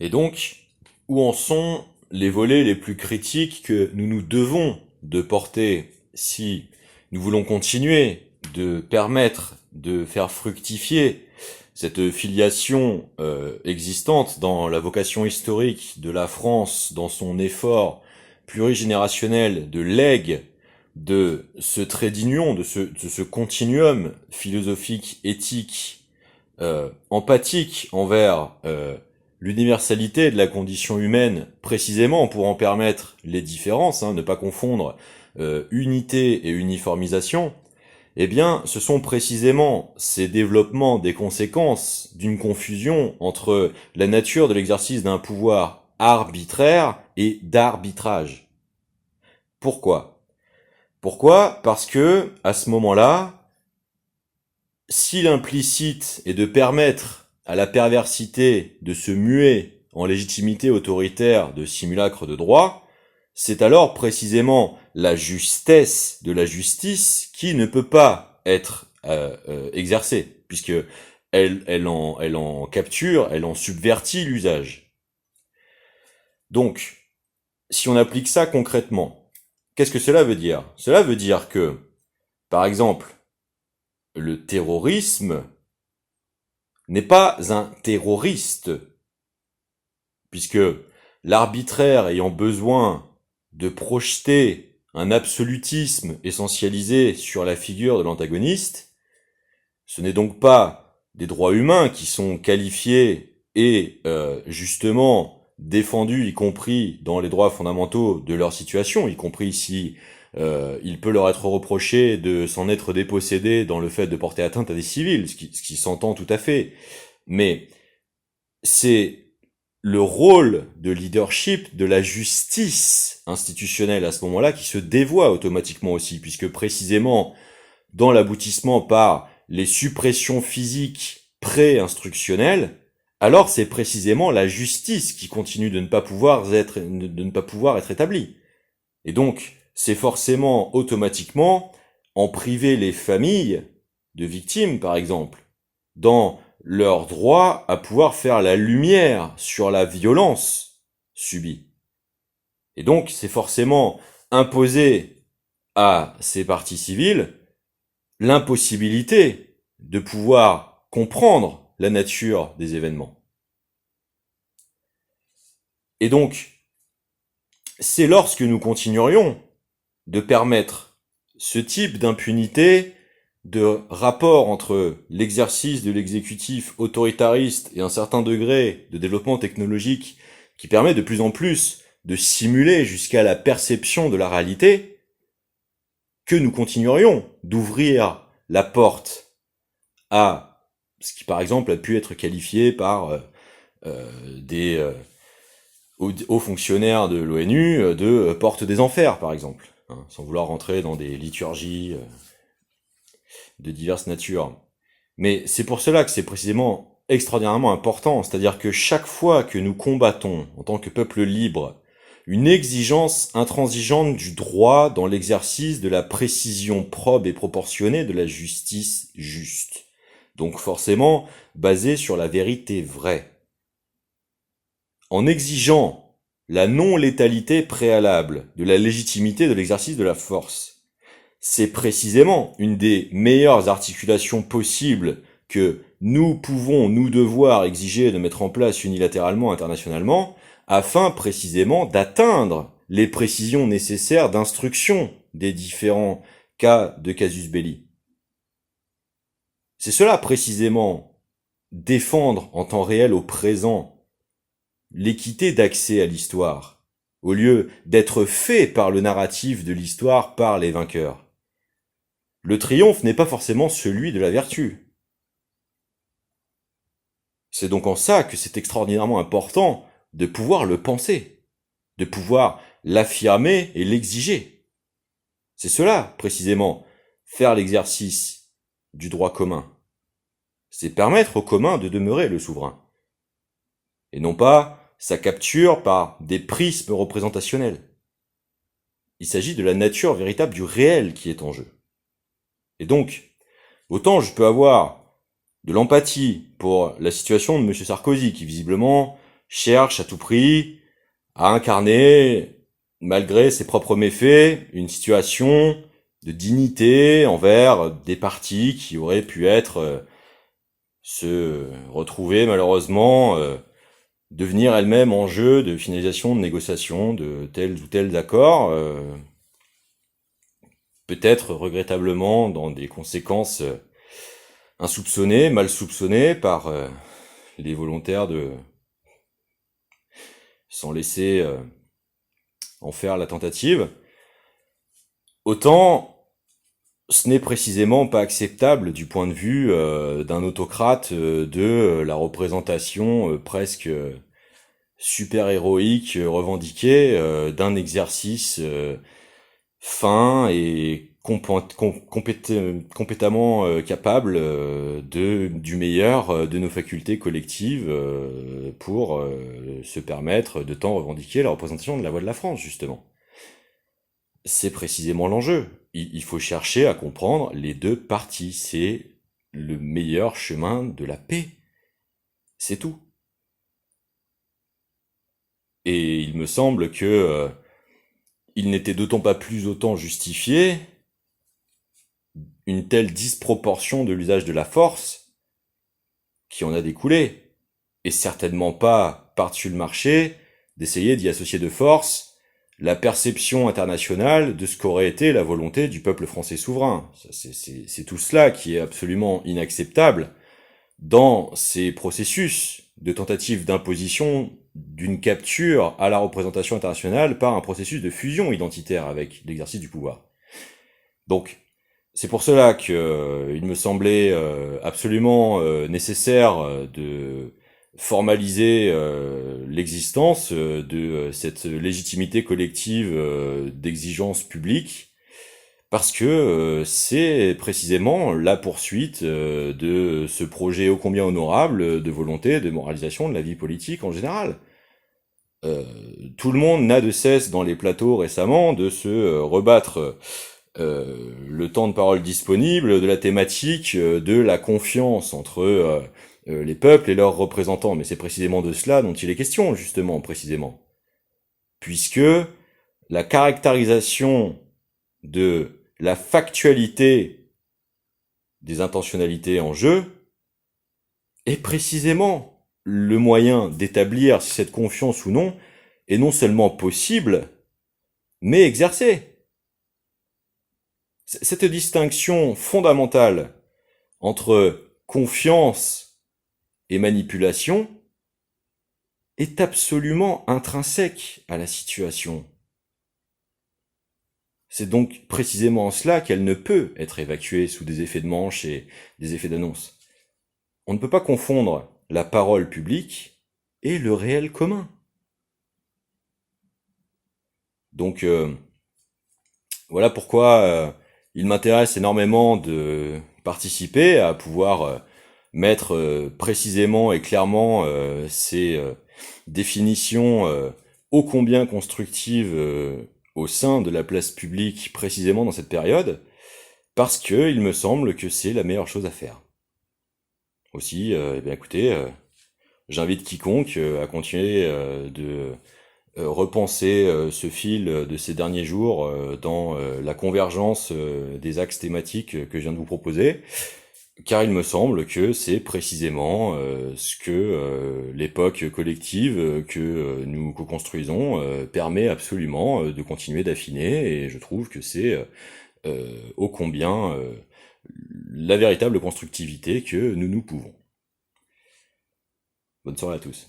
Et donc, où en sont les volets les plus critiques que nous nous devons de porter si nous voulons continuer de permettre de faire fructifier cette filiation existante dans la vocation historique de la France, dans son effort plurigénérationnel de legs de ce trait d'union, de ce continuum philosophique, éthique, empathique envers l'universalité de la condition humaine, précisément pour en permettre les différences, ne pas confondre unité et uniformisation, eh bien, ce sont précisément ces développements des conséquences d'une confusion entre la nature de l'exercice d'un pouvoir arbitraire et d'arbitrage. Pourquoi ? Parce que, à ce moment-là, si l'implicite est de permettre à la perversité de se muer en légitimité autoritaire de simulacre de droit, c'est alors précisément la justesse de la justice qui ne peut pas être exercée, puisque elle en capture, elle en subvertit l'usage. Donc, si on applique ça concrètement, qu'est-ce que cela veut dire ? Cela veut dire que, par exemple, le terrorisme n'est pas un terroriste, puisque l'arbitraire ayant besoin de projeter un absolutisme essentialisé sur la figure de l'antagoniste, ce n'est donc pas des droits humains qui sont qualifiés et justement défendus, y compris dans les droits fondamentaux de leur situation, y compris si il peut leur être reproché de s'en être dépossédé dans le fait de porter atteinte à des civils, ce qui s'entend tout à fait. Mais c'est le rôle de leadership de la justice institutionnelle à ce moment-là qui se dévoie automatiquement aussi, puisque précisément dans l'aboutissement par les suppressions physiques pré-instructionnelles, alors c'est précisément la justice qui continue de ne pas pouvoir être établie. Et donc, c'est forcément automatiquement en priver les familles de victimes, par exemple, dans leur droit à pouvoir faire la lumière sur la violence subie. Et donc, c'est forcément imposer à ces parties civiles l'impossibilité de pouvoir comprendre la nature des événements. Et donc, c'est lorsque nous continuerions de permettre ce type d'impunité, de rapport entre l'exercice de l'exécutif autoritariste et un certain degré de développement technologique qui permet de plus en plus de simuler jusqu'à la perception de la réalité, que nous continuerions d'ouvrir la porte à ce qui par exemple a pu être qualifié par des hauts fonctionnaires de l'ONU de porte des enfers par exemple, sans vouloir rentrer dans des liturgies de diverses natures. Mais c'est pour cela que c'est précisément extraordinairement important, c'est-à-dire que chaque fois que nous combattons, en tant que peuple libre, une exigence intransigeante du droit dans l'exercice de la précision probe et proportionnée de la justice juste, donc forcément basée sur la vérité vraie, en exigeant la non-létalité préalable de la légitimité de l'exercice de la force, c'est précisément une des meilleures articulations possibles que nous pouvons, nous devoir exiger de mettre en place unilatéralement, internationalement, afin précisément d'atteindre les précisions nécessaires d'instruction des différents cas de casus belli. C'est cela précisément, défendre en temps réel au présent l'équité d'accès à l'histoire, au lieu d'être fait par le narratif de l'histoire par les vainqueurs. Le triomphe n'est pas forcément celui de la vertu. C'est donc en ça que c'est extraordinairement important de pouvoir le penser, de pouvoir l'affirmer et l'exiger. C'est cela, précisément, faire l'exercice du droit commun. C'est permettre au commun de demeurer le souverain. Et non pas sa capture par des prismes représentationnels. Il s'agit de la nature véritable du réel qui est en jeu. Et donc, autant je peux avoir de l'empathie pour la situation de M. Sarkozy, qui visiblement cherche à tout prix à incarner, malgré ses propres méfaits, une situation de dignité envers des parties qui auraient pu être se retrouver malheureusement devenir elles-mêmes enjeu de finalisation de négociations de tels ou tels accords, peut-être regrettablement dans des conséquences insoupçonnées, mal soupçonnées par les volontaires de s'en laisser en faire la tentative. Autant ce n'est précisément pas acceptable du point de vue d'un autocrate de la représentation presque super-héroïque revendiquée d'un exercice fin et compétemment capable du meilleur de nos facultés collectives pour se permettre de tant revendiquer la représentation de la voix de la France, justement. C'est précisément l'enjeu. Il faut chercher à comprendre les deux parties. C'est le meilleur chemin de la paix. C'est tout. Et il me semble que il n'était d'autant pas plus autant justifié une telle disproportion de l'usage de la force qui en a découlé. Et certainement pas, par-dessus le marché, d'essayer d'y associer de force la perception internationale de ce qu'aurait été la volonté du peuple français souverain. C'est tout cela qui est absolument inacceptable dans ces processus de tentative d'imposition d'une capture à la représentation internationale par un processus de fusion identitaire avec l'exercice du pouvoir. Donc, c'est pour cela que il me semblait absolument nécessaire de formaliser l'existence de cette légitimité collective d'exigence publique, parce que c'est précisément la poursuite de ce projet ô combien honorable de volonté de moralisation de la vie politique en général. Tout le monde n'a de cesse dans les plateaux récemment de se rebattre le temps de parole disponible, de la thématique, de la confiance entre les peuples et leurs représentants. Mais c'est précisément de cela dont il est question, justement, précisément. Puisque la caractérisation de la factualité des intentionnalités en jeu est précisément le moyen d'établir si cette confiance ou non est non seulement possible, mais exercée. Cette distinction fondamentale entre confiance et manipulation est absolument intrinsèque à la situation. C'est donc précisément en cela qu'elle ne peut être évacuée sous des effets de manche et des effets d'annonce. On ne peut pas confondre la parole publique et le réel commun. Donc voilà pourquoi il m'intéresse énormément de participer à pouvoir mettre précisément et clairement ces définitions ô combien constructives au sein de la place publique précisément dans cette période, parce que il me semble que c'est la meilleure chose à faire. Aussi, eh bien écoutez, j'invite quiconque à continuer de repenser ce fil de ces derniers jours dans la convergence des axes thématiques que je viens de vous proposer, car il me semble que c'est précisément ce que l'époque collective que nous co-construisons permet absolument de continuer d'affiner, et je trouve que c'est ô combien la véritable constructivité que nous pouvons. Bonne soirée à tous.